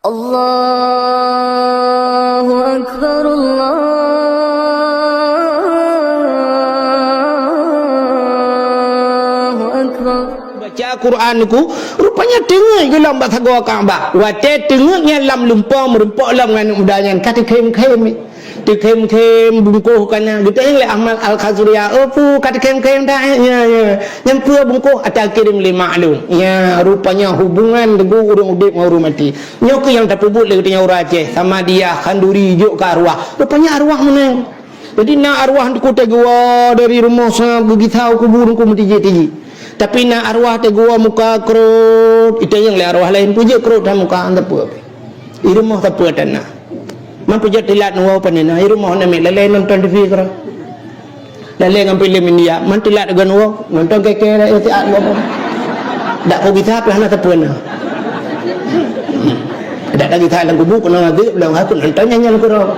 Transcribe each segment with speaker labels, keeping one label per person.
Speaker 1: Allahu Akbar, Allahu Akbar.
Speaker 2: Baca Quran ku rupanya dengar gelam bahasa gua Kaabah. Wate dengarnya lam lumpur merempok lam dengan udahnya kata kem-kem. Tu kem-kem bungkuh kana gitu yang le Ahmad Al-Khazriya opo kata kem-kem dah ya nyampur bungkuh atau kirim le maklum. Ya rupanya hubungan dengan urang udip dengan urang mati. Nyok yang terpubut le katanya urang Aceh sama dia kanduri juk ke arwah. Rupanya arwah menang. Jadi nak arwah ku tegua dari rumah saya begitu kubur ku mati-tiji. Tapi nak arwah tegua muka kerut itu yang le arwah lain puja kerut dah muka anda apa. Di rumah tak apa tanah. Mampu jadi tilat nuwa panina. Di rumah nak lele nonton TV kera. Lele ngambil film India. Man tilat dengan nuwa nonton kekera itu apa. Tak kau kita apa hana tak apa na. Ada lagi tak dalam kubur kena ngadu belum aku nonton nyanyian kera.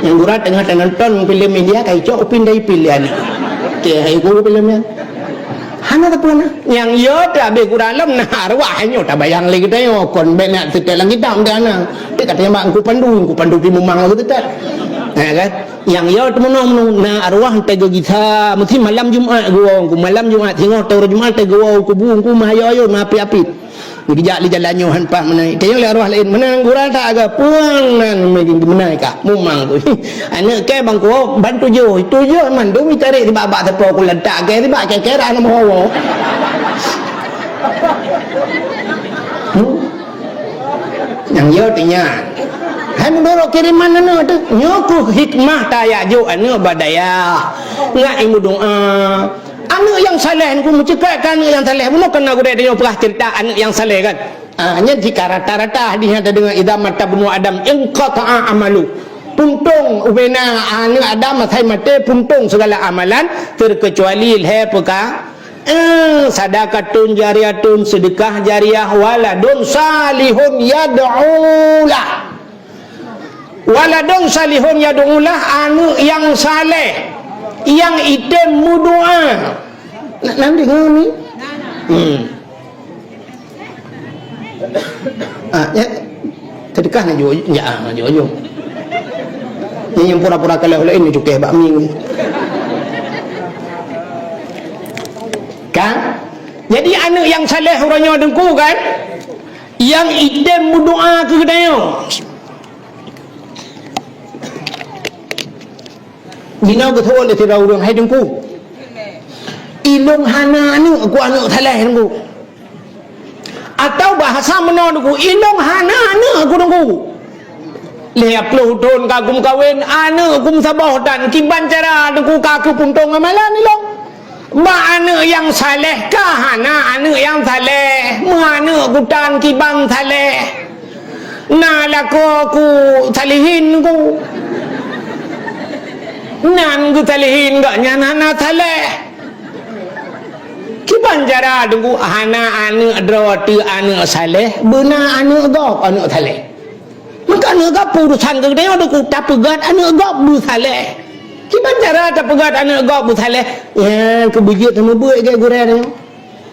Speaker 2: Yang gurat tengah nonton film India kai cok pindai pilihan. Ke hai ku filmnya. Hana tak pernah yang yo tak be kuralam nah arwah nyo tak bayang lagi kita yo kon be nak tetek lang kita mdana dia katanya mak ku pandu di mumang gitu tak kan yang yo temono nah arwah tego kita mesti malam Jumaat gua ku malam Jumaat tengok tahu Jumaat tego ku buung ku mayo api dijak li jalannya hanpa menai tengok le arwah lain menang gurang tak agak puang nan meging menai ka mumang tu anak ke bang ko bantu jo man do mi tarik tiba bak tepo ku ledak ke tiba ke kera nama hawa yang yo tinya hai mendorok kiriman anu tu nyoku hikmah tayak jo anu badaya ngai mu doa anak yang saleh ku mencekakkan anak yang saleh bukan kena gure dia pernah cerita anak yang saleh kan hanya jika rata-rata hadis ada dengan idza mata bunu adam inqata'a amalu puntung ubena anak adam sai mate puntung segala amalan terkecuali lepeka sadaqatun jariyatun sedekah jariah waladun salihun yad'ulah waladun salihun yad'ulah anak yang saleh yang idem mudoa nanti ngani ya sedekah nak jual ya jual ini yang pura-pura kalau ini cukai bakmi kan jadi anak yang saleh orangnya dengku kan yang idem mudoa ke kedai Dina betul le tidak urang hai dengku. Ilung hana ni aku anak saleh dengku. Atau bahasa meno dengku ilung hana ni aku dengku. Le aplu don kagum kawin anak kum sabah dan kiban cara dengku kaku puntung amalan ilung. Ba anak yang saleh kah hana anak yang saleh. Mana kutan kiban saleh. Na aku salihin ku. Nan ku talihin gak nyana saleh kiban jara dengku hana anu droti anu saleh beuna anu gop anu saleh maka anu gop urusan gede dengku tak pegat anu gop bu saleh kiban jara tak pegat anu gop bu saleh ya kebujit sama buik ke gurang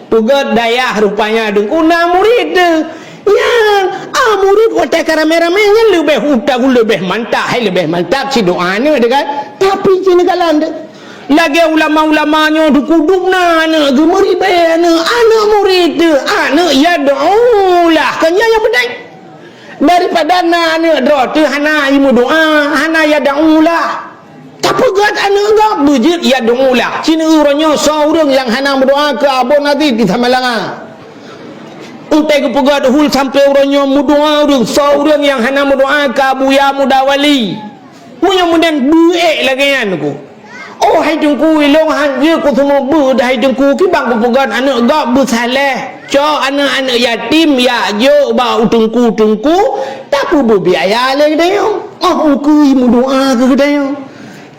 Speaker 2: pegat dayah rupanya dengku na murid ya murid wata kameramen lebih hutang lebih mantap hai lebih mantap si doanya dekat tapi sini kalan lagi ulama-ulamanya dukudukna anak gemeri bae anak murid anak ya doalah kanya yang penting daripada anak doa hana imu doa hana ya doalah tapi gat anak enggak bujit ya doalah sini urangnya seorang yang hana berdoa ke abon nanti di Samalangan untai kepegat hul sampai orangnya mudoa orang seorang yang hana mudoa ke buya muda wali punya mudan buik lagi kan aku oh hai dengku ilong hanya ku semua bu dah hai dengku ki bang kepegat anak gak bersalah cok anak-anak yatim ya jo ba utungku tapi berbiaya lagi dia oh ku mudoa ke dia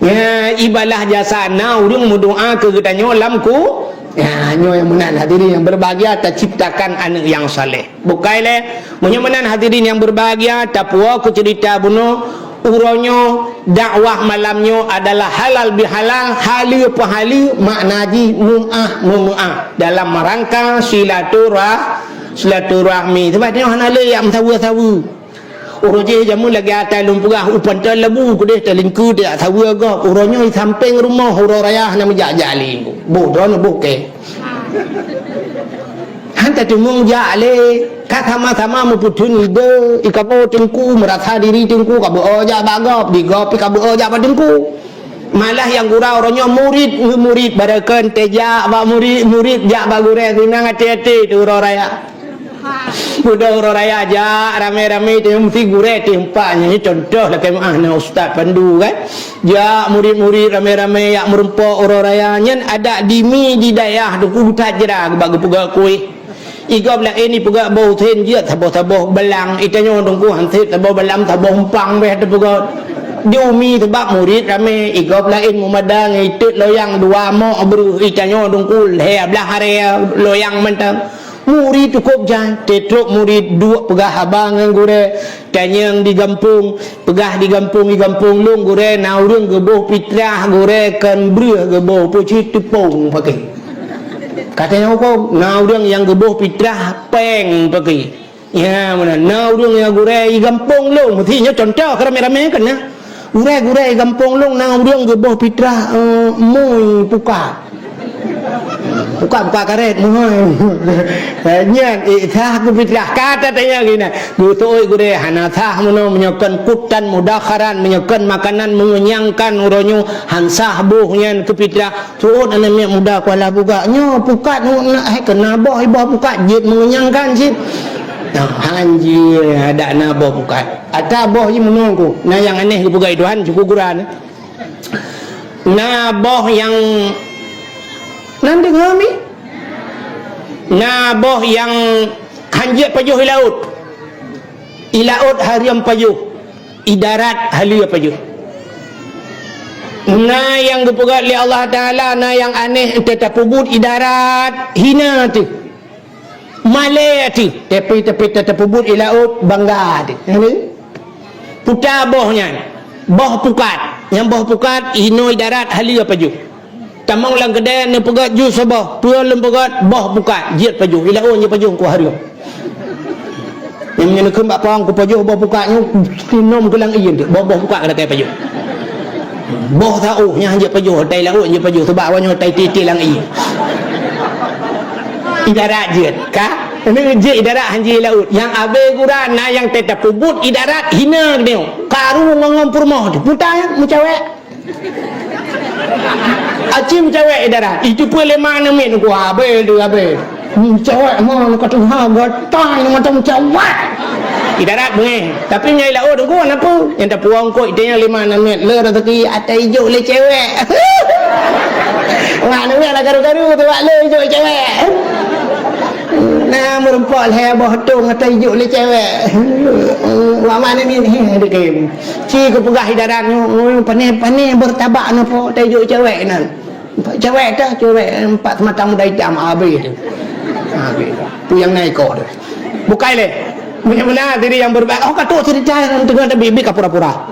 Speaker 2: ya ibadah jasa na urang mudoa ke dia lamku ya nyo yang menan hadirin yang berbahagia terciptakan anak yang saleh bukai le munyo menan hadirin yang berbahagia tapua ku cerita bunuh uronyo dakwah malamnyo adalah halal bihalal hali pahali maknaji mu'ah dalam rangka silaturahmi sebab dia hana le yang tahu orang je jamu lagi atas lumpurah upan terlebu ku dia terlingku dia tahu agak orangnya di samping rumah orang raya nak menjak-jali bodoh nak buke hantar tumung jale kat sama-sama muputun ide ikapo tengku merasa diri tengku kabu oja bagop digop kabu oja badengku malah yang gurau orangnya murid barakan teja ba murid jak bagure tinang hati-hati tu orang raya budak orang raya aja rame-rame tu mesti gure tempatnya ni contoh lah kayak mana ustaz pandu kan ya murid-murid rame-rame yang merumpok orang raya nyen ada dimi di dayah tu utat jera bagi pegak kuih igab lah ini pegak bau ten je taboh-taboh belang itanya tunggu hansit taboh belam taboh umpang beh tu pegak diumi sebab murid rame igab lain mumadang itut loyang dua mo bru itanya tunggu he belah hari loyang mentang murid cukup jan tetruk murid dua pegah abang yang gure tanyang di gampung pegah di gampung lung gure naurung geboh pitrah gure kan bru geboh puci tepung pakai katanya apa naurung yang geboh pitrah peng pakai ya mana naurung yang gure di gampung lung mestinya contoh rame-rame kan ya gure gampung lung naurung geboh pitrah mui buka karet mohon nyan ithah ku fitlah kata tanya gini gutoi gure hanathah mono menyokan kutan mudakharan menyokan makanan mengenyangkan uronyo hansah buh nyan ku fitlah turun anamnya muda kuala buka nyo pukat nak kena boh ibah pukat jit mengenyangkan sip hanji ada nabo pukat ada boh ji menunggu nah yang aneh ku pugai Tuhan cukup guran nah boh yang nanti ngami naboh yang hanjat pajuh ilaut hariam pajuh idarat halia pajuh na yang dipegat oleh Allah Ta'ala na yang aneh tetap pubut idarat hina tu malaya tu tapi tetap pubut ilaut bangga tu putar bohnya boh pukat yang boh pukat hino idarat halia pajuh tamang lang kedai ne pegat ju sabah pua lem pegat boh buka jiat paju ilaun je paju ku hari yang menyenekem bak pang ku paju boh buka nyu tinom kelang iin tu boh buka kada kai paju boh tau nya je paju tai laun je paju sebab awanya tai titi lang iin idarat jiat ka ini je idarat hanji laut yang abe guran na yang tetap pubut idarat hina dia karu ngom purmoh tu putai mu cewek acim cewek idarat itu pun lemah nemin ku abe tu abe cewek mau kata ha gatai macam cewek idarat bengeh tapi nyai laut ku apa yang tak puang ko itanya lemah nemin le rezeki atai hijau le cewek ngah nemin lah garu-garu tu le hijau cewek nah merumpok le boh tu atai hijau le cewek wa mana ni de game ci ku pegah idarat panih bertabak napa tai hijau cewek nan cewek dah cewek empat mata muda hitam habis tu yang naik kau tu bukai le benar diri yang berbaik kata cerita dengan ada bibi kapura-pura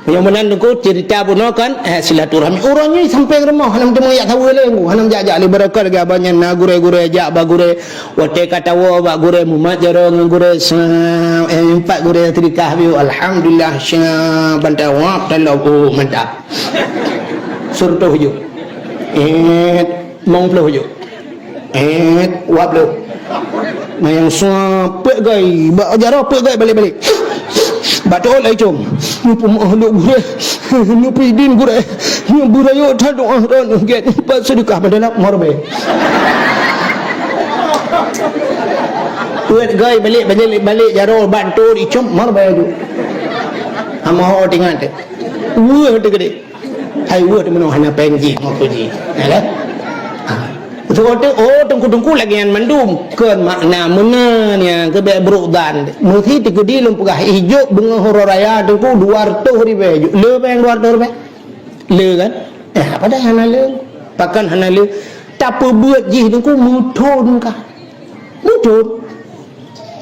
Speaker 2: yang benar tu cerita puno kan silaturahmi orangnya sampai rumah hanam temu ya tahu le hanam jajak le berakal ke abanya na gure-gure jak bagure wate kata wa ba gure mumat jarong gure empat gure trikah bi alhamdulillah sya banta wa talau mantap surto hujung mong plo hujung wap lo nah yang semua pek gai bak jarah pek gai balik-balik batul lai cum nupu mahluk gure nupu din gure burayo ta doa ron get pas sedekah padahal morbe pek gai balik jarah bantu di cum morbe tu amah tingan te tu gede hai word meno hana penji ngoji ya tu tungku lagi yang mandum kan makna menanya ke berudan muthi tikudi lumpugah hijau bunga hororaya tungku 200 ribu le bang 200 ribu le kan apa dah hana le pakan hana le tak buat ji tungku mutun ka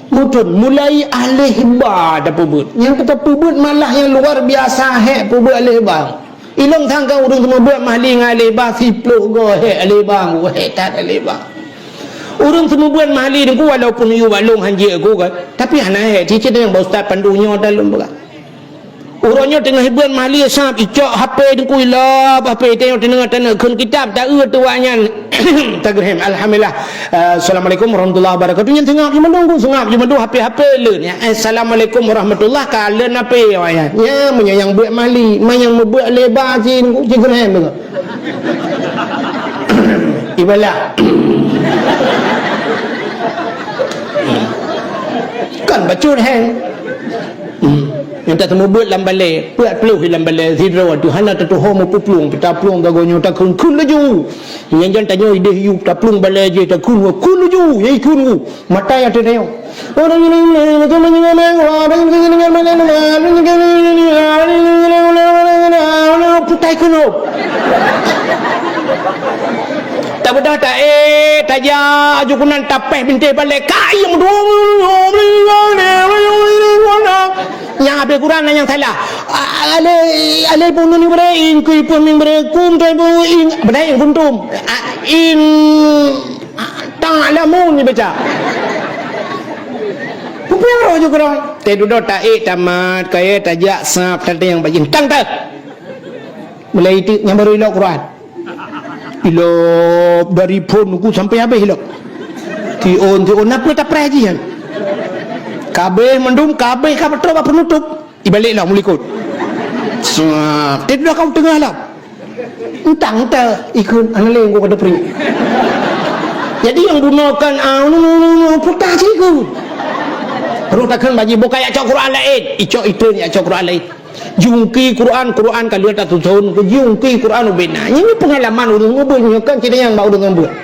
Speaker 2: mutun mulai ahli hibah dah pubut yang kita pubut malah yang luar biasa pubut ahli hibah ilong thangka urung semua buat mahli ngalih bah siplo go he alih bang go he tak alih bang Urang semua buat mahli dengan walaupun you walung hanji aku kan. Tapi anak cici dengan ustaz pandunya dalam bukan. Urangnya tengah buat mahli sab icak HP dengan ilap HP tengok tengah kun kitab tak tuanya. Tagrahim alhamdulillah. Assalamualaikum warahmatullahi wabarakatuh. Yang tengah di menunggu sengap di menunggu HP leun ya. Assalamualaikum warahmatullahi kalen apa ya. Ya menyang buat mahli, yang membuat lebar cin Tagrahim tu. Ibalah. Kan bacun hang. Yang tak temu buat lambalai, buat peluh dalam balai zidra tu hana tu homo puplung pita plung dagonya tak kun laju. Yang jangan tanya ide hiu tak plung balai je tak kun laju, ye kun mata ya tanya. Orang ini putai kuno. Tak bedah tak taja ajukunan tapeh binti balik kayang yang habis Quran yang salah ale pun ni bere in kui pun ming bere kum tai bu in bere in kuntum in ta'lamun ni baca punya roh juga Quran te duduk tak tamat kaya tajak sap tadi yang bajin tang tak mulai itu yang baru ilok Quran ilok dari phone ku sampai habis ilok tion apa tak perajian kabeh mendum kabeh kabeh terus penutup ibaliklah mulikut tidak kau tengah lah entang tak ikut analeng gua kada pri jadi yang gunakan putar cikgu perlu takkan bagi buka ya cok Quran lain icok itu ya cok Quran lain jungki Quran kalau tak tahun jungki Quran ubena ini pengalaman urang ngubun kan kita yang bau dengan buat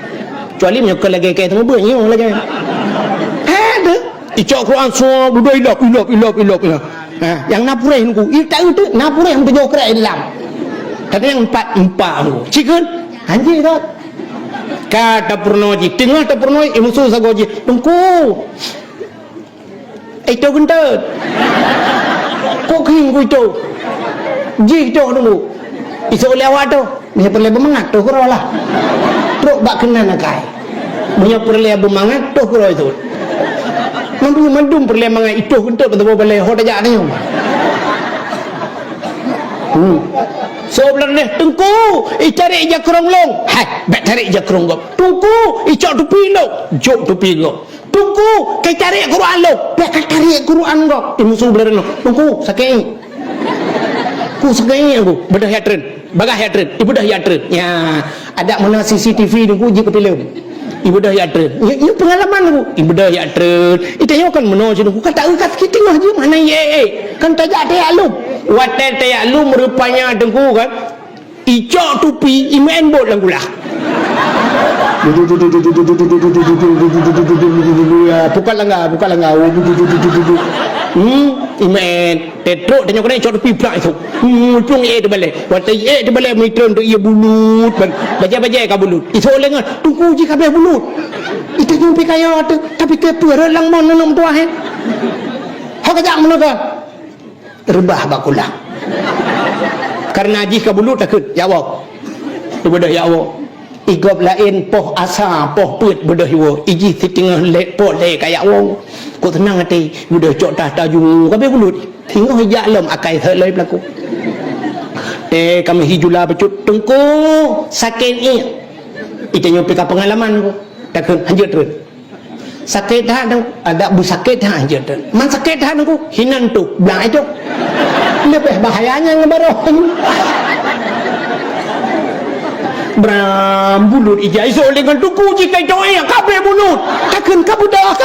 Speaker 2: kecuali menyokan lagi kayak temu buat nyong lagi ada icok Quran semua budai ilap yang napureh ku itu napureh yang tujuh kerai dalam tapi yang empat tu cikun anjir tak kata purnoji tengah tak purnoji musuh sagoji tungku itu gentet kok king ku itu ji itu dulu iso lewat tu dia perlu bermangat tu kuro lah teruk bak kena nakai punya perlu bermangat tu kuro itu mandum perlu mangai itu untuk betul boleh hoda jak ni. So belar ni tungku cari je kerong long. Hai, bet cari je kerong gop. Tungku icok tupi lo, jok tupi gop. Tungku kai cari Quran lo, bet cari Quran gop. Musuh belar no. Tungku sakai. Ku sakai aku, bedah ya tren. Bagah ya tren, ibu dah ya tren. Ya, ada mana CCTV ni ku je ke film. Ibu dah ya tren. Ini pengalaman aku. Ibu dah ya tren. Itu yang kan menoj aku kata kat kita tengah je mana ye. Kan tajak dia alum. Waten dia alum rupanya dengku kan. Icok tupi imen bot lang gula. Bukan langgar. Imen tetrok tanya kena icok tupi pula itu. Pung tu balik. Waten tu balik mitron tu ia bulut. Baca-baca ka bulut. Itu lengan tunggu ji kabeh bulut. Itu jumpi kaya tu tapi ke perelang mon nom tua he. Hak kajak mana ka? Rebah bakulah. Karena ji ka bulut takut jawab. Tu bedah jawab. Igop lain poh asa poh put bedah yo. Iji setengah lek poh le kaya wong. Ko tenang hati bedah cok dah taju kabeh bulut. Tinggal hijak lem akai helai pelaku. Kami hijulah becut tengku sakit ni itu nyopika pengalaman ku takkan hanjut terus sakit dah ada bu sakit dah hanjut terus man sakit dah ku hinan tu belang itu lebih bahayanya ngebaru bram bulut ija iso dengan tuku jika itu kabeh bulut takkan kabudah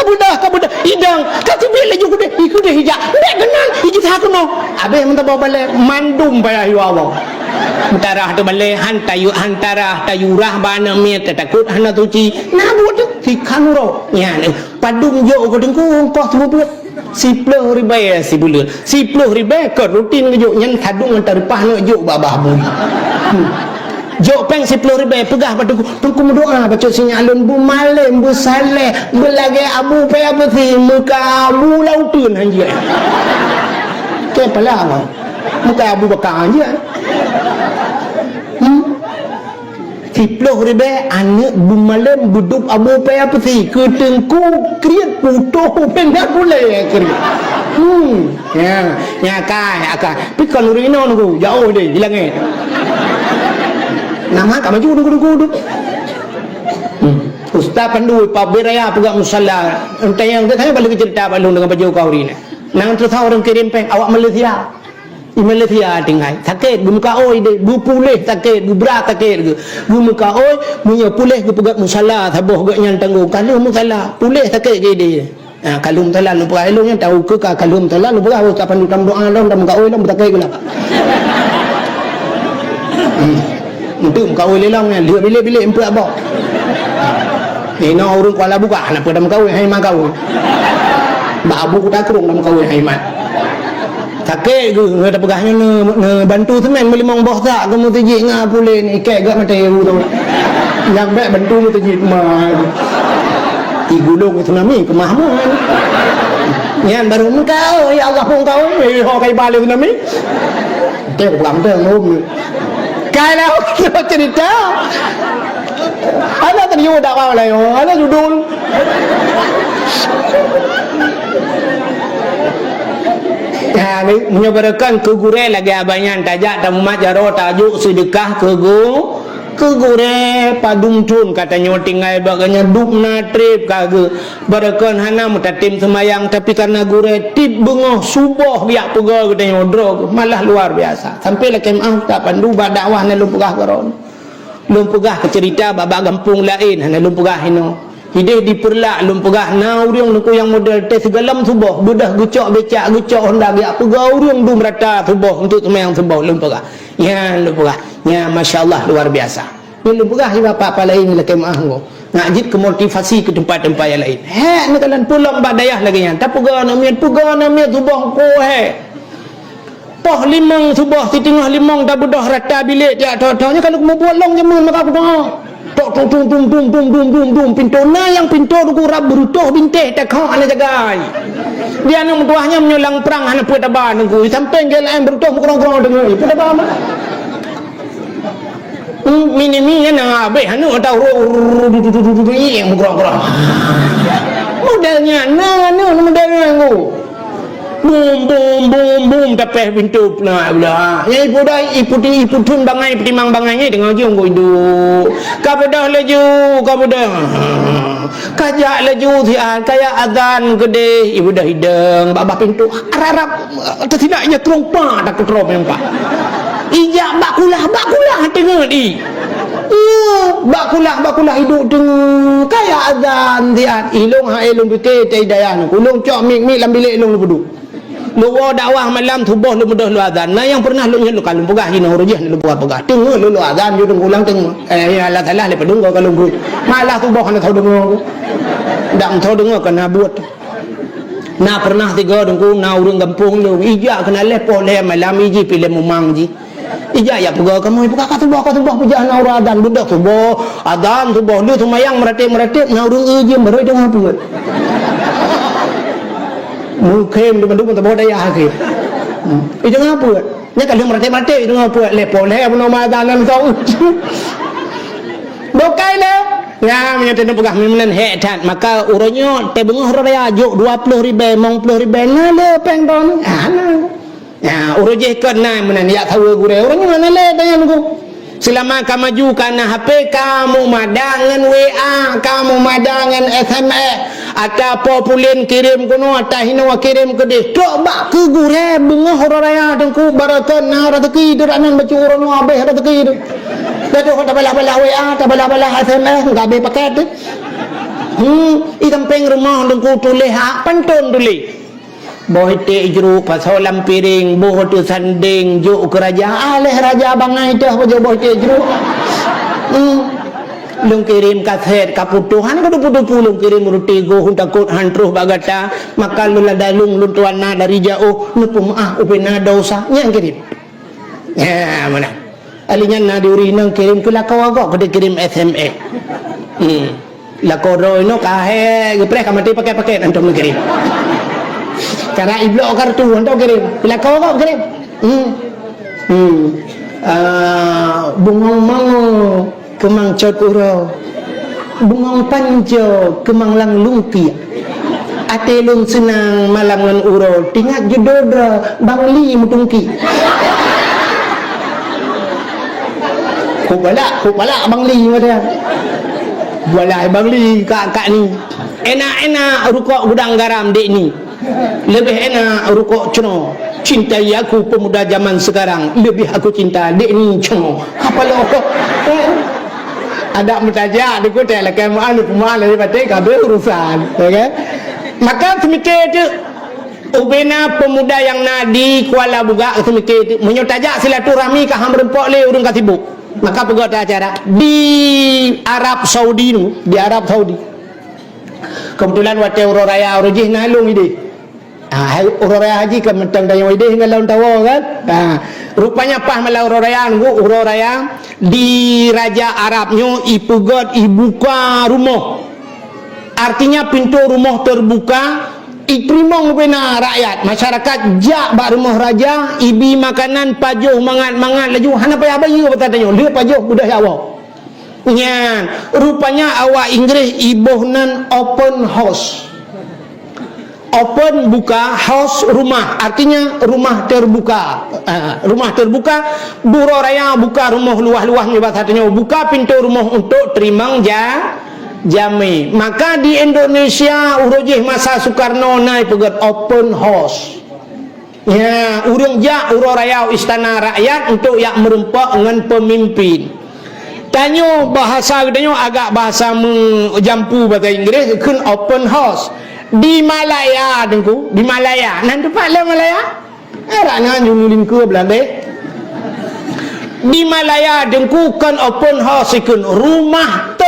Speaker 2: idang kasi bila juga ikut dia hijak nek kenal hiji tak no abe mentah bawa balik mandum payah yu awak antara tu balik antara tayurah bana miet takut hana tuci nah buat tu sikan ro ya padung yo ko dengku kos buat 10 ribu si bulut 10 ribu ke rutin ke yo nyen kadung antara pah no yo babah bu jok peng 10 ribu pegah pada tungku berdoa baca sinyalun bu malam bu saleh belagi abu pe apa si muka abu lautun hanja ke pala muka abu bakar hanja 30,000 anak bumalam duduk abu pe apa sih ketengku kriat putuh pendak boleh kriat ya akan tapi kalau rino nunggu jauh deh hilangnya nama kamu juga duduk Ustaz pandu pabiraya pegang musalla entah yang tanya balik cerita balung dengan baju kau ini nang terus orang kirim peng awak Malaysia tinggal sakit muka oi de bu pulih sakit bu berat sakit bu muka oi punya pulih bu pegat musalla taboh gak yang tanggung kalau musalla pulih sakit je dia kalau musalla lu pegat elongnya tahu ke kalau musalla lu pegat ucapan lu doa long dan muka oi long sakit gula untuk muka oi lelang ni bilik-bilik empat abang ni nak urung kuala buka nak pada muka oi hai makau babu ku takrung dalam muka oi hai mat sakit ke ada pegahnya bantu semen beli mong boh tak kamu tejik ngah pulih ni kek gak mata eu tu yang baik bantu mu tejik mah gulung tsunami kemahaman nyan baru engkau ya Allah pun kau ho kai balik tsunami kek pegang tu ngom kalau cerita ana tadi yo dak apa lai ana judul ni menyebarkan kegure lagi abanyan tajak tamat jaro tajuk sedekah kegure padung tun katanya tinggal baganya dupna trip kage barakan hana mutatim semayang tapi karena gure tip bengoh subuh biak pegah katanya drog malah luar biasa sampai lah kemah tak pandu dakwah na lu pegah karon lu pegah ke cerita babak gampung lain hana lu pegah hino hidup diperlak lum pegah na urang nu yang model teh segalam subuh budah gucok becak gucok honda biak pegah urang dum rata subuh untuk semayang subuh lum pegah ya lum pegah ya masyaallah luar biasa lum pegah juga apa lain la kemah ngo ngajit ke motivasi ke tempat-tempat yang lain ni kalian pulang badayah lagi nya tak pegah na miat subuh ko poh limang subuh setengah limang dah budah rata bilik jak tau-taunya kalau mau buat long jamun maka aku tok tung pintu na yang pintu tu rab berutuh binteh tak kau ana jagai dia nak tuahnya menyulang perang ana puat aba nunggu sampai gelan berutuh mukrong-krong dengar puat aba mah mini na abe anu tahu yang mukrong-krong modelnya modelnya nggu boom tapeh pintu nah belah ya ipu tun bangai timang bangainya dengan jong go idu kabodah laju kabodah kajak laju sian kaya azan gede ibu dah hidang babah pintu arab tersilaknya trompa tak trompa empat ijak bakulah tengah di bakulah hidup dengan kaya azan sian ilung bike tai dayan ulung cok mik lam bilik ilung lu lu dakwah malam subuh lu mudah lu azan nah yang pernah lu nyelu kalau pegah hina rujah lu pegah tengah lu azan ju ulang tengah ya Allah taala le pedung kalau guru malah subuh hana tahu dengar dak tahu dengar kena buat nah pernah tiga dengku na urang kampung lu ija kena lepo le malam iji pilih memang ji ija ya pegah kamu pegah ka subuh pejah na azan budak subuh azan subuh lu semayang meratip na urang iji meroi dengar buat mungkin di bandung tak daya hakim itu ngapa nya kalau merate itu ngapa lepo le apa nama danan kau bokai le ya menyatakan pegah menen hetat maka uronyo te bengoh raya juk 20,000 mong 10,000 na le peng don ya urojeh kena menen ya tahu gure uronyo na le dayan ku selama kamu maju karena HP kamu madangan WA kamu madangan SMS atau populin kirim kuno atau hinawa kirim ke dia coba ke gure bunga horaya dengku barakan na rezeki deranan baca urang abeh rezeki tu dadu tak bala-bala WA tak bala-bala SMS enggak be paket tu i kampung rumah dengku tulis hak pantun tulis boh te ijru pasal lampiring boh tu sanding juk kerajaan aleh raja bangai tu apa je boh te ijru lung kirim kaset kaputuhan ko putu-pulung kirim roti go huntakut hantruh bagata maka lu ladalung lu tuana dari jauh lu pemaah upena dosa nyang kirim ya mana alinya na diuri nang kirim kula kawago ko kirim SMS la ko no kahe gepre kamati pakai antum kirim karena iblok kartu untuk kirim bila kau kirim bungong mango kemang cot uro bungong panjo kemang lang lungti ate lung senang malangan uro tingak jodoh bangli mutungki Kupala bangli macam Walai bangli kak ni enak rukuk gudang garam dek ni lebih enak rukuk ceno cintai aku pemuda zaman sekarang lebih aku cinta dek ni ceno apa lo ada mutajak di kota lah kan malu pemalu daripada kabel urusan okay? Maka semikir tu ubena pemuda yang nadi Kuala Buga semikir tu menyotajak silaturahmi ke ham rempok le urang kasibuk. Maka pegot acara di Arab Saudi tu, di Arab Saudi. Kebetulan waktu Urang Raya Urujih nalung ide. Urang Raya haji ke mentang dayang ide hingga laun tawa kan. Rupanya pah malah Urang Raya nunggu Urang Raya di Raja Arabnya ipegot ibuka rumah. Artinya pintu rumah terbuka iterima bena rakyat masyarakat jak bak rumah raja ibi makanan pajuh mangat laju hana payah bayi apa tanya dia pajuh budak awak nyan rupanya awak Inggeris ibuhnan open house open buka house rumah artinya rumah terbuka Buruh Raya buka rumah luah-luahnya bahasanya buka pintu rumah untuk terima jami. Maka di Indonesia urujih masa Soekarno naik pegat open house. Ya, urang Raya Istana Rakyat untuk yang merempak dengan pemimpin. Tanya bahasa gedenya agak bahasa menjampu bahasa Inggeris kun open house. Di Malaya dengku, di Malaya. Nan tempat lah Malaya? Era nan jululin ke Belanda. Di Malaya dengku kan open house ikun rumah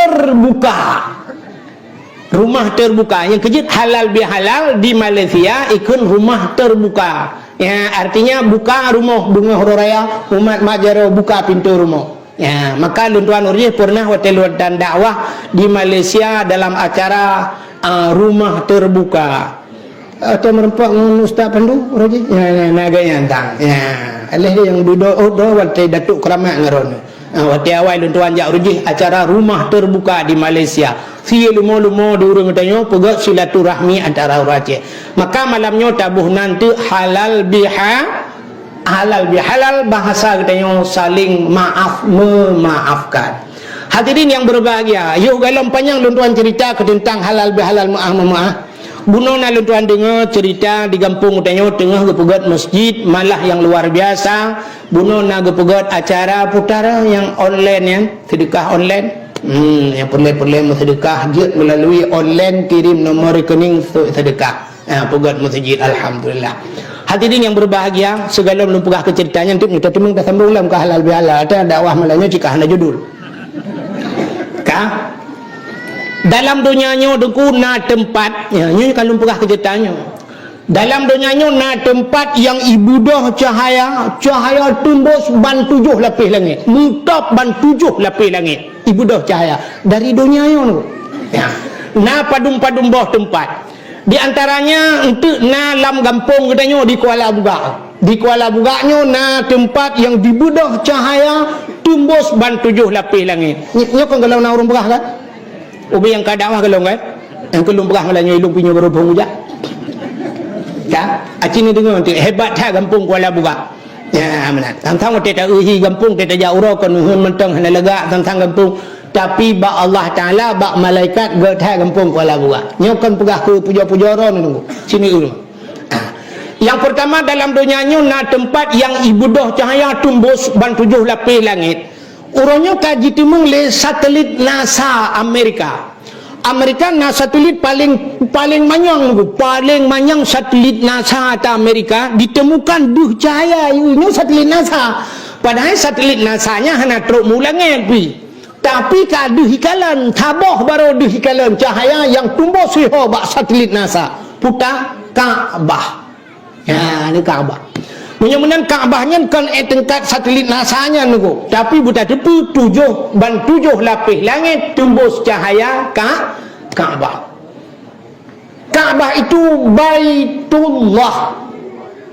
Speaker 2: terbuka yang kejut halal bihalal di Malaysia ikun rumah terbuka ya artinya buka rumah bunga Urang Raya umat majaro buka pintu rumah ya maka luntuan urjih pernah hotel dan dakwah di Malaysia dalam acara rumah terbuka atau merempak dengan Ustaz Pandu urjih ya naga nyantang ya alih dia yang duduk waktu Datuk Keramat ngaron waktu awal luntuan jak urjih acara rumah terbuka di Malaysia si lumo diurung tanya pegat silaturahmi antara orang Aceh maka malamnya tabuh nanti halal bihalal bahasa katanya saling memaafkan. Hadirin yang berbahagia yuk galam panjang luntuan cerita tentang halal bihalal maaf bunuh na luntuan dengar cerita di kampung tanya tengah gepegat masjid malah yang luar biasa bunuh na gepegat acara putara yang online yang sedekah online yang perlu sedekah dia melalui online kirim nomor rekening sedekah pegat masjid alhamdulillah. Hadirin yang berbahagia segala belum pegah ke ceritanya untuk kita temung dah sambung dalam ke halal bihalal ada dakwah malanya jika hana judul kah dalam dunianya dengku na tempat ya ni kalau pegah ke ceritanya dalam dunianya na tempat yang ibudah cahaya tumbus ban 7 lapis langit mutap ban 7 lapis langit ibudah cahaya dari dunianya tu ya na padum bawah tempat di antaranya untuk na lam kampung katanya di Kuala Bugaknya na tempat yang dibudah cahaya tumbus ban 7 lapis langit nya kan kalau na orang pegah kan ubi yang kadawah kalau kan yang kelum pegah malanya ilung punya berhubung ujak ya acini dengar hebat dah kampung Kuala Bugak ya benar tentang kita uhi kampung kita jauh kan nuhun mentang hana lega tentang kampung tapi bak Allah Taala bak malaikat gatah kampung Kuala Bugak nyokan pegah ke puja-puja orang nunggu sini dulu yang pertama dalam dunianya na tempat yang ibudah cahaya tumbus ban 7 lapis langit orangnya kaji timung le satelit NASA Amerika na satelit paling manyang satelit NASA atau Amerika ditemukan duh cahaya ini satelit NASA padahal satelit NASA nya hana truk mulangit tapi kaduh hikalan taboh baru duh hikalan cahaya yang tumbus siho bak satelit NASA putar Kaabah ya ini Kaabah mudah-mudahan Kaabahnya kan tingkat satelit NASA-nya nunggu. Tapi buta tepu 7 lapis langit tembus cahaya Kaabah. Kaabah itu Baitullah.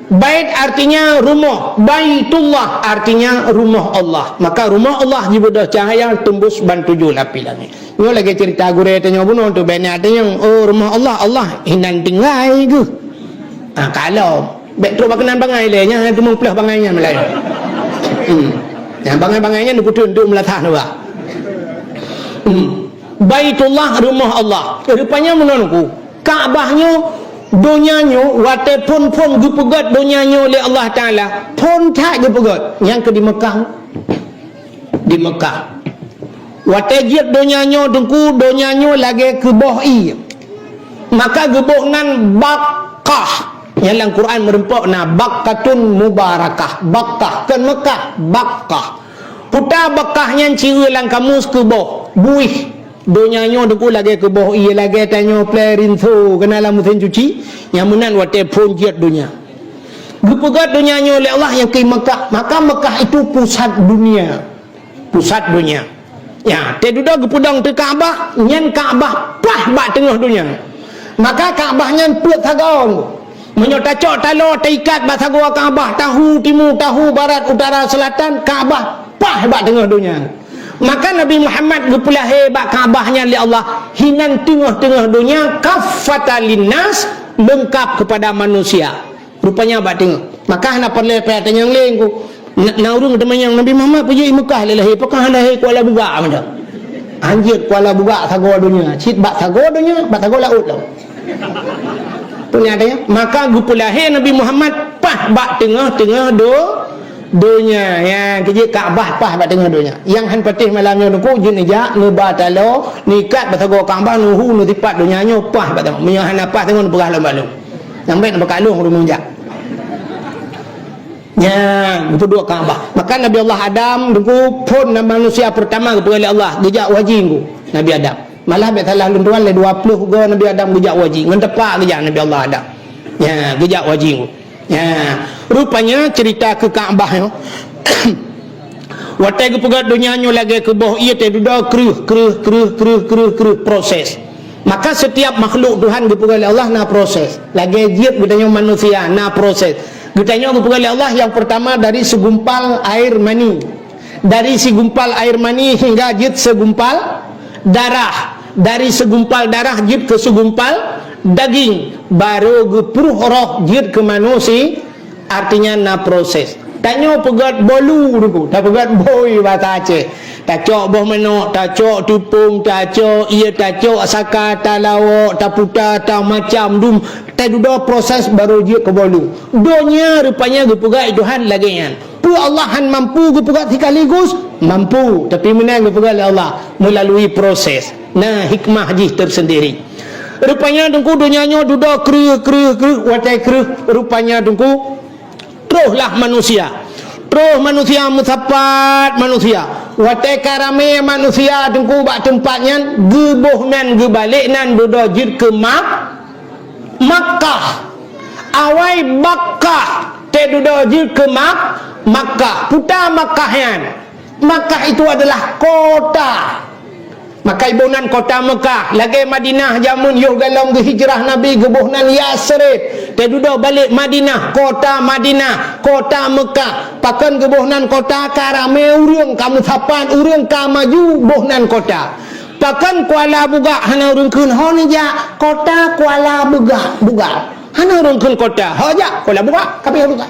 Speaker 2: Bait artinya rumah, Baitullah artinya rumah Allah. Maka rumah Allah juga cahaya tembus ban 7 lapis langit. Nyo lagi cerita gure tanya bunuh tu banyak ada yang rumah Allah, Allah hinan tinggal ke. Kalau baik terus berkenan bangai lehnya tu memplah bangainya melai. Yang bangai-bangainya nak putun tu melatah tu bah. Baitullah rumah Allah. Rupanya menurutku Kaabahnya donyanya wate pun gepegat donyanya oleh Allah Taala pun tak gepegat yang ke di Mekah wate jiat donyanya dengku donyanya lagi ke bohi maka gebohnan Bakkah yang dalam Quran merempak na Bakkatun mubarakah Bakkah kan Mekah Bakkah putar Bakkahnya ciri dalam kamus ke boh buih donyanya deku lagi ke bawah ia lagi tanya pelerin tu kenalah mesin cuci yang menan wate pun jiat dunia gepegat dunianya oleh Allah yang ke Mekah maka Mekah itu pusat dunia ya teduda gepudang te Kaabah nyen Kaabah pah bak tengah dunia maka Kaabahnya puat tagaun menyo tacok talo taikat bak sagua Kaabah tahu timur tahu barat utara selatan Kaabah pah bak tengah dunia. Maka Nabi Muhammad gepulah hebat Kaabahnya oleh Allah hinan tengah-tengah dunia kafatalin nas lengkap kepada manusia rupanya abad tengah maka nak perlu perhatian yang lain ku nak urung teman yang Nabi Muhammad pergi Mekah lelahi apakah lelahi Kuala Buga macam anjir Kuala Buga sago dunia cit bak sago dunia bak sago laut lah tu ni adanya maka gepulah Nabi Muhammad pah bak tengah-tengah dunia yang kerja Kaabah pah kat tengah dunia yang han patih malamnya nuku jenejak nebatalo nikat batago Kaabah nuhu nutipat dunianya pah kat tengah menyo han apa tengok berah lalu yang baik nak berkalung rumah jak ya itu dua Kaabah maka Nabi Allah Adam nuku pun manusia pertama kepada Allah gejak wajib ku Nabi Adam malah bet salah lunduan le 20 go Nabi Adam gejak wajib ngan tepak gejak Nabi Allah Adam ya gejak wajib ku ya rupanya cerita ke Kaabah yo watai ke pegat dunianya lagi ke bawah ia teduda keruh proses maka setiap makhluk Tuhan dipegang oleh Allah na proses lagi jiat gudanya manusia na proses gudanya dipegang oleh Allah yang pertama dari segumpal air mani hingga jiat segumpal darah dari segumpal darah jiat ke segumpal daging baru gepuruh roh jiat ke manusia artinya na proses tanya pegat bolu dulu tak pegat boy bahasa Aceh tak cok boh menok tak cok tupung tak cok ia tak cok saka tak lawak tak putar tak macam dum tak duda proses baru jiat ke bolu dunia rupanya gepegat Tuhan lagi yang pu Allah han mampu gepegat sekaligus mampu tapi menang gepegat Allah melalui proses nah hikmah jih tersendiri rupanya dengku dunianya duda kru watai kru rupanya dengku teruslah manusia musapat manusia watai karame manusia dengku bak tempatnya gebohnan gebaliknan duda jid ke Makkah awai Bakkah te duda jid ke Makkah putar Makkahyan Makkah itu adalah kota maka ibunan kota Mekah lagi Madinah jamun yuh galam ke hijrah Nabi gebuhnan Yasrib tedudo balik Madinah kota Mekah pakan gebuhnan kota karame urang kamu sapan urang ka maju buhnan kota pakan Kuala Buga hana urang kun honja kota Kuala Buga hana urang kun kota hoja Kuala Buga kapi Buga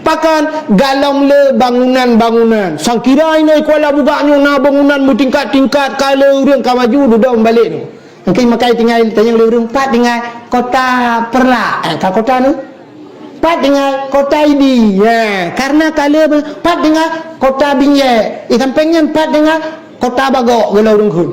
Speaker 2: pakan galam le bangunan sang kira ini Kuala Buga na bangunan bertingkat-tingkat kalau urang ka maju duduk balik ni mungkin makai tinggal tanya le urang pat tinggal kota Perak ka kota ni pat tinggal kota ini ya karena kalau pat tinggal kota Binjai sampingnya pat tinggal kota Bagok kalau urang kun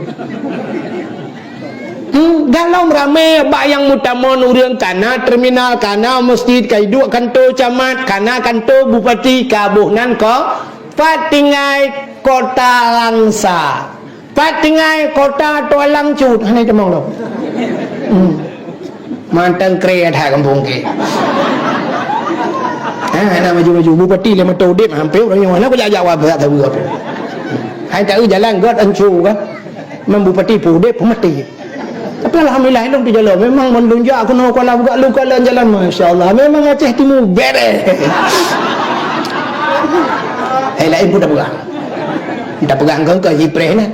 Speaker 2: galau ramai bayang mutamon urang kana terminal kana masjid kai dua kantor camat kana kantor bupati kabuhnan ko patingai kota Langsa patingai kota Tualang Cut hanai temong lo mantan kre ada kampung ke ana maju bupati le matau dep hampir orang yang mana ko jawab tak tahu apa hai tahu jalan god ancu kan membupati pu dep mati Tapi alhamdulillah long tu jalan memang menunjuk aku nak kala buka lu kala jalan masya-Allah memang Aceh Timur beres. Lain pun dah pegang. Dah pegang ke Jipreh ni.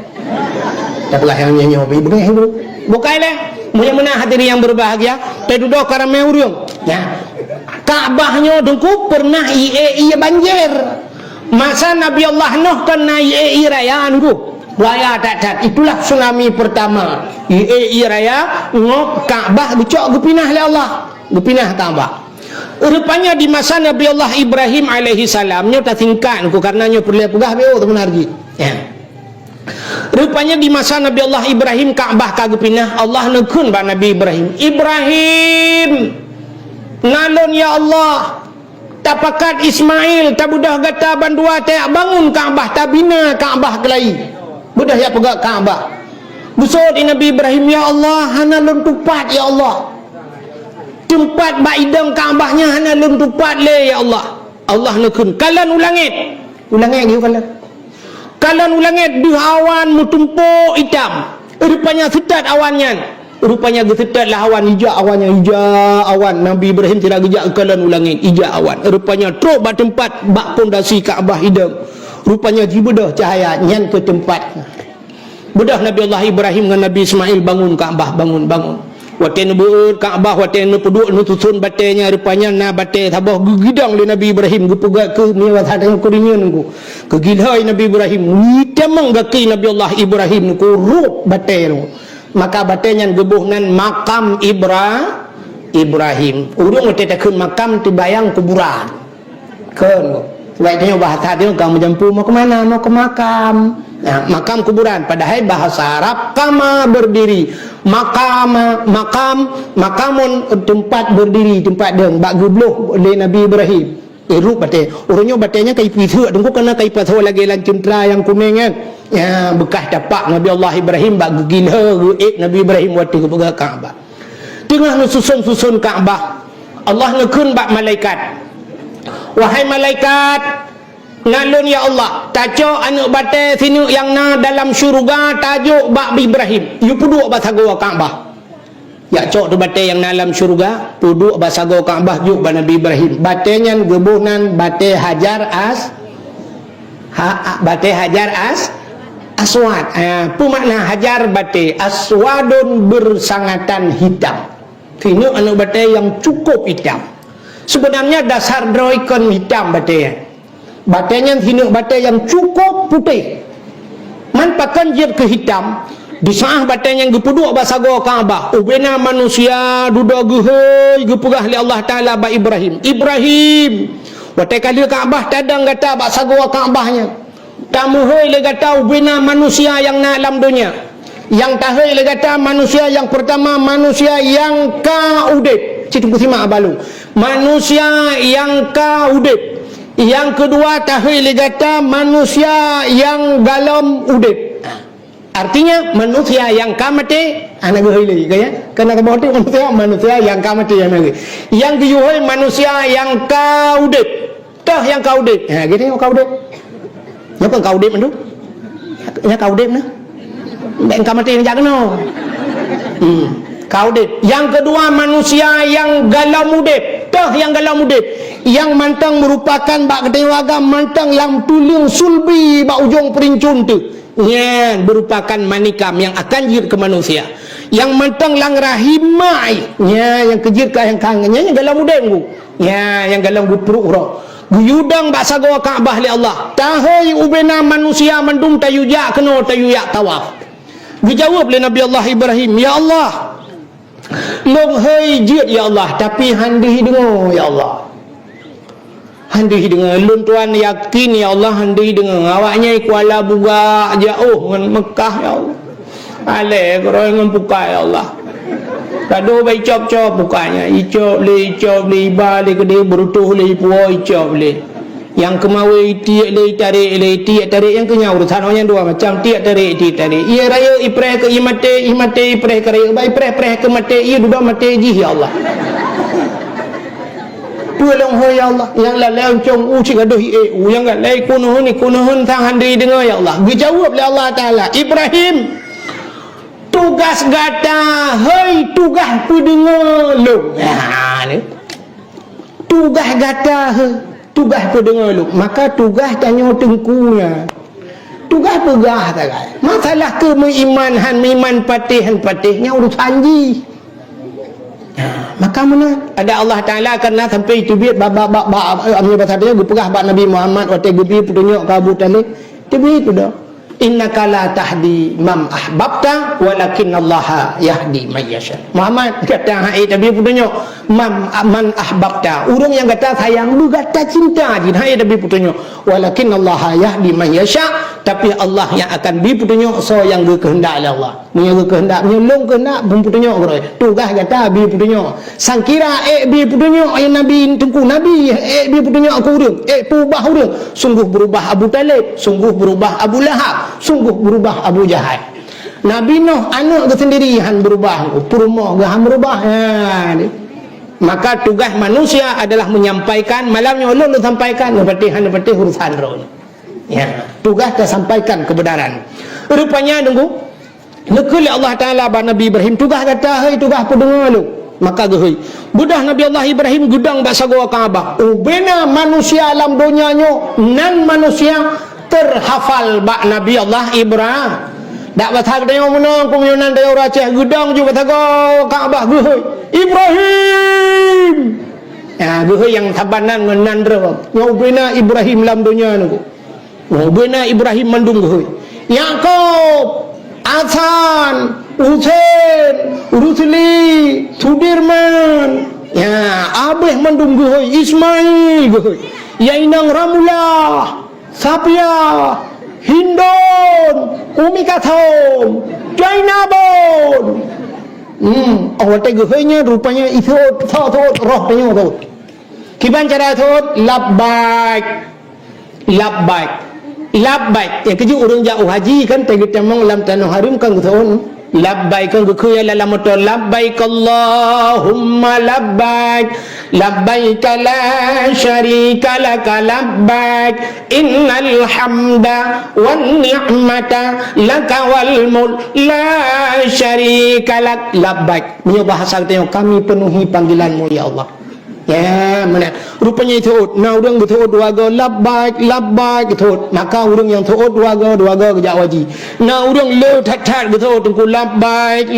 Speaker 2: Dah pegang yang nyanyi hobi begitu bro. Bukanlah mulia-mulia hadirin yang berbahagia, peduduk karamai urung. Ya. Kaabahnya dengku pernah ia banjir. Masa Nabi Allah Nuh kena ia raya dulu. Raya tak. Itulah tsunami pertama. Ia raya ngok Kaabah dicok gepinah oleh Allah. Gepinah Kaabah. Rupanya di masa Nabi Allah Ibrahim alaihi salamnya tak tingkat aku karenanya perlu pegah beo teman hargi. Ya. Rupanya di masa Nabi Allah Ibrahim Kaabah kagepinah Allah nekun ba Nabi Ibrahim nalon ya Allah tapakat Ismail tabudah gata bandua tak bangun Kaabah tabina Kaabah kelai budah ya pegak Kaabah busur di Nabi Ibrahim ya Allah hanalon tupat ya Allah tempat baidang Kaabahnya hanalon tupat le ya Allah Allah nekun kalan ulangit gitu kalan ulangit di awan mutumpuk hitam rupanya setat awannya rupanya gesetat lah awan hijau awannya hijau awan Nabi Ibrahim tidak gejak kalan ulangit hijau awan rupanya truk ba tempat bak pondasi Kaabah hidang rupanya jibedah cahaya nyan ke tempat bedah Nabi Allah Ibrahim dengan Nabi Ismail bangun Kaabah bangun Waten beut Kaabah waten peduk nutusun batenya rupanya na bate sabah gigidang le Nabi Ibrahim gepegak ke miwat hadang kuringan ku kegilai Nabi Ibrahim nitamang gaki Nabi Allah Ibrahim ku rup bate maka batenya gebuhnan makam Ibrahim urung mate takun makam tibayang kuburan kan sebaiknya bahasa dia kamu jampu mau ke mana mau ke makam. Nah, makam kuburan padahal bahasa Arab kama berdiri makamun tempat berdiri tempat deng bak gebluh oleh Nabi Ibrahim rup bate orangnya batenya kai pisuk dengku kena kai pasal lagi lan centra yang kuning kan ya bekas tapak Nabi Allah Ibrahim bak gila Nabi Ibrahim waktu ke Kaabah tengah susun Kaabah Allah nekun bak malaikat wahai malaikat nalun ya Allah tajuk anak batai sini yang na dalam syurga tajuk bak Ibrahim you puduk bahasa gua Kaabah ya cok tu batai yang dalam syurga puduk bahasa gua Kaabah juk ba Nabi Ibrahim batainya gebunan batai Hajar Aswad apa makna Hajar batai aswadun bersangatan hitam sini anak batai yang cukup hitam sebenarnya dasar droikon hitam batai batainya hina batai yang cukup putih manpakan jir ke hitam di saah batainya gepuduk bahasa gua Kaabah ubena manusia duda gehoi gepegah li Allah Ta'ala ba Ibrahim batai kali Kaabah tadang gata bahasa gua Kaabahnya tamu hoi le gata ubena manusia yang na alam dunia yang tahoi le gata manusia yang pertama manusia yang ka udip citu simak abalung manusia yang ka udip yang kedua tahil ligata manusia yang dalam udip artinya manusia yang kamate anak gehili kaya kena kebote manusia yang kamate yang diuhoi manusia yang kaudip tah yang kaudip ha gitu yang kaudip nyapa kaudip itu nya kaudip nah ben kamate yang jagno kaudip yang kedua manusia yang galam udip tah yang galam udip yang mantang merupakan bak kedewaga mantang yang tuling sulbi bak ujung perincun tu ya merupakan manikam yang akan jir ke manusia yang mantang lang rahimai ya yang kejir ke yang kangennya yang galam udip ku ya yang galam gupruk ro guyudang bak sago Kaabah li Allah tahoi ubena manusia mandung tayuja kena tayuya tawaf dijawab oleh Nabi Allah Ibrahim ya Allah long hai jid ya Allah tapi handi dengar ya Allah handi dengan lun tuan yakin ya Allah handi dengan awaknya Kuala Buga jauh dengan Mekah ya Allah ale korang dengan buka ya Allah kado baik cop bukanya icop le balik ke dia berutuh le puo icop le yang kemawi tiak le tarik yang kenyau urusan orang dua macam tiak tarik ia raya ipreh ke imate ipreh ke raya ipreh ke mate ia duduk mate ji ya Allah tolong ho ya Allah yang lalai cong cik aduh yang lalai kunuhun tang handi dengar ya Allah dijawab oleh Allah Ta'ala Ibrahim tu tugas gata hei tugas pendengar lu ni tugas gata hei tugas pendengar lu maka tugas tanya tengkunya tugas pegah tak kan masalah ke mengiman patih-patihnya urusan ji maka mana ada Allah Taala karena sampai itu biar bab amnya bahasa dia gepegah bab Nabi Muhammad waktu gebi putunjuk ke Abu Talib itu dah innaka la tahdi man ahbabta walakin Allah yahdi man yasha Muhammad kata hai Nabi putunjuk man ahbabta orang yang kata sayang lu kata cinta jin hai Nabi putunjuk walakin Allah yahdi man yasha tapi Allah yang akan beri petunjuk so yang berkehendak oleh Allah punya kehendak menyelong kehendak pun petunjuk tugas kata beri petunjuk sangkira beri petunjuk yang Nabi tengku Nabi beri petunjuk aku urang berubah urang sungguh berubah Abu Talib sungguh berubah Abu Lahab sungguh berubah Abu Jahal Nabi Nuh anak ke sendiri han berubah purmo han berubah maka tugas manusia adalah menyampaikan malamnya Allah sampaikan berarti urusan roh ya tugas dah sampaikan kebenaran rupanya nunggu nekul Allah Taala ba Nabi Ibrahim tugas kata hei tugas pendengar lu maka gehoi budah Nabi Allah Ibrahim gudang baksa goa Kaabah ubena manusia alam dunianya nan manusia terhafal bak Nabi Allah Ibrahim dak bathag dia menang kumyonan dia raceh gudang juga bathag Kaabah gehoi Ibrahim ya gehoi yang tabanan menandra ubena Ibrahim lam dunia nunggu Bena Ibrahim mandung gehoi Yaqub Hasan Husain Rusli Sudirman ya abeh mandung gehoi Ismail gehoi Yainang Ramula Sapia Hindon Umi Kathom Jainabon awak gehoinya rupanya itu thot roh tanya thot kiban cara thot labbaik yang keju urang jauh haji kan tegi temong lam tanah harum kan guthon labbaik kan gukhu ya lalam motor labbaik Allahumma labbaik labbaik la syarika lak labbaik innal hamda wan ni'mata lak wal mulk la syarika lak labbaik punya bahasa tengok kami penuhi panggilanmu ya Allah ya mana rupanya itu nah orang betul dua go labbaik betul maka orang yang betul dua go kerja wajib nah orang le tat betul tengku labbaik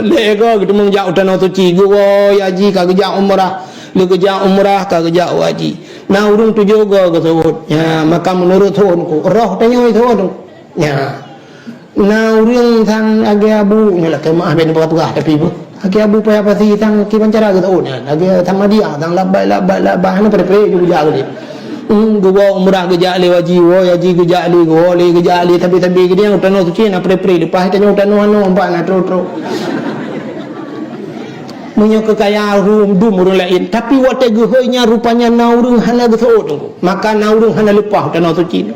Speaker 2: lego gitu mengjauh tanah suci go ya ji ka kerja umrah le kerja umrah ka kerja wajib nah orang tujuh go betul ya maka menurut tuanku roh tanya itu ya nah orang sang agak abu ni lah kemah ben buat tapi bu Aki abu payah pasti tang ki pancara ke tahu nah aki tang dia tang labai hana pre juga dia gua umrah ke jali waji wo ya ji ke jali go le ke jali tapi ke dia utano suci na pre lepas tanya utano anu empat na tro punya kekayaan dum urang lain tapi wate gehoinya rupanya naurung hana betul maka naurung hana lepas utano suci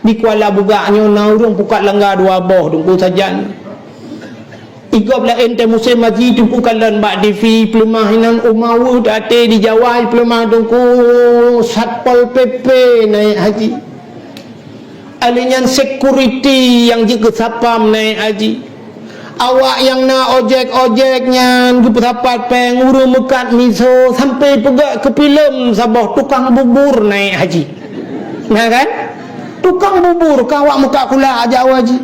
Speaker 2: di Kuala Bugaknya naurung pukat langgar dua boh tunggu saja Igop la ente musim haji tungku kalan bak divi pelemah hinan umawu date di Jawa pelemah tungku Satpol PP naik haji alinyan security yang juga sapam naik haji awak yang na ojek-ojeknya gepesapat penguru mekat miso sampai pegak ke film sabah tukang bubur naik haji nah kan tukang bubur kawak muka kula aja haji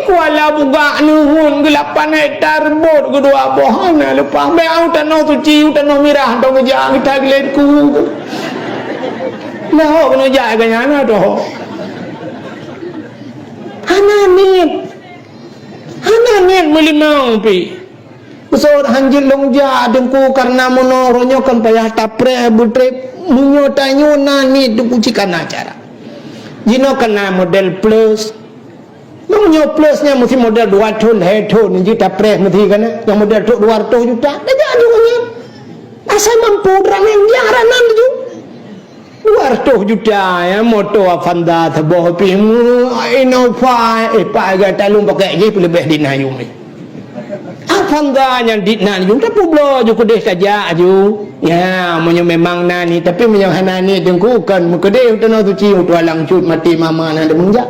Speaker 2: Kuala Bugak nuhun gelapan hektar bot kedua bohana lepas beau tanah suci tanah mirah tong kerja kita gledku lah kena jaga nyana doh hana niat melimau pi besor hanjil longja dengku karena monoronyo kan payah tapre butrep munyo tanyo nani dengku cikan acara jino kena model plus Namanya plusnya mesti model 2 ton, head-ton, juta pres mesti kan yang model 200 juta. Dah jadi kan. Asal mampu ramen jaranan tu. 200 juta ya motor Avanza tebah pi Innova paga talung pakai je lebih dinayu ni. Avanza yang dinayu tapi blo ju kedeh saja aju. Ya munyo memang nani tapi munyo hanani dengku kan mukede utano suci utualang cut mati mama nang demunja.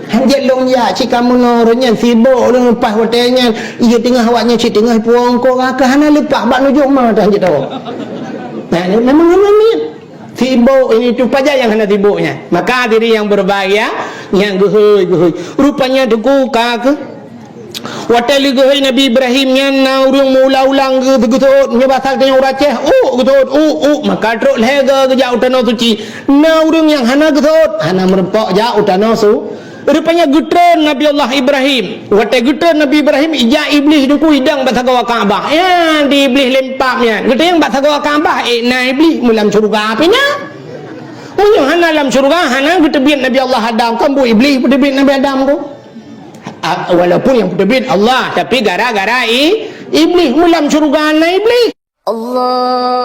Speaker 2: Hanjat long ya cik kamu nornya sibuk lu lepas hotelnya ia tengah awaknya cik tengah puang kau kakak hana lepas bak nujuk mah dah hanjat tahu. Nah memang ni sibuk ini tu pajak yang hana sibuknya. Maka diri yang berbahagia yang gehui rupanya deku kak hotel gehui Nabi Ibrahim nya na urang mula-ulang ke begitu nya basal tanya uraceh gitu maka truk lega ke jauh tanah suci na urang yang hana gitu hana merepok jauh tanah su rupanya gutron Nabi Allah Ibrahim wate gutron Nabi Ibrahim ija iblis duku hidang batagawa Kaabah ya di iblis lempaknya gitu yang batagawa Kaabah na iblis mulam surga apanya yang hana dalam surga hana ketebin Nabi Allah Adam kan bu iblis ketebin Nabi Adam tu walaupun yang ketebin Allah tapi gara-gara iblis mulam surga na iblis
Speaker 1: Allah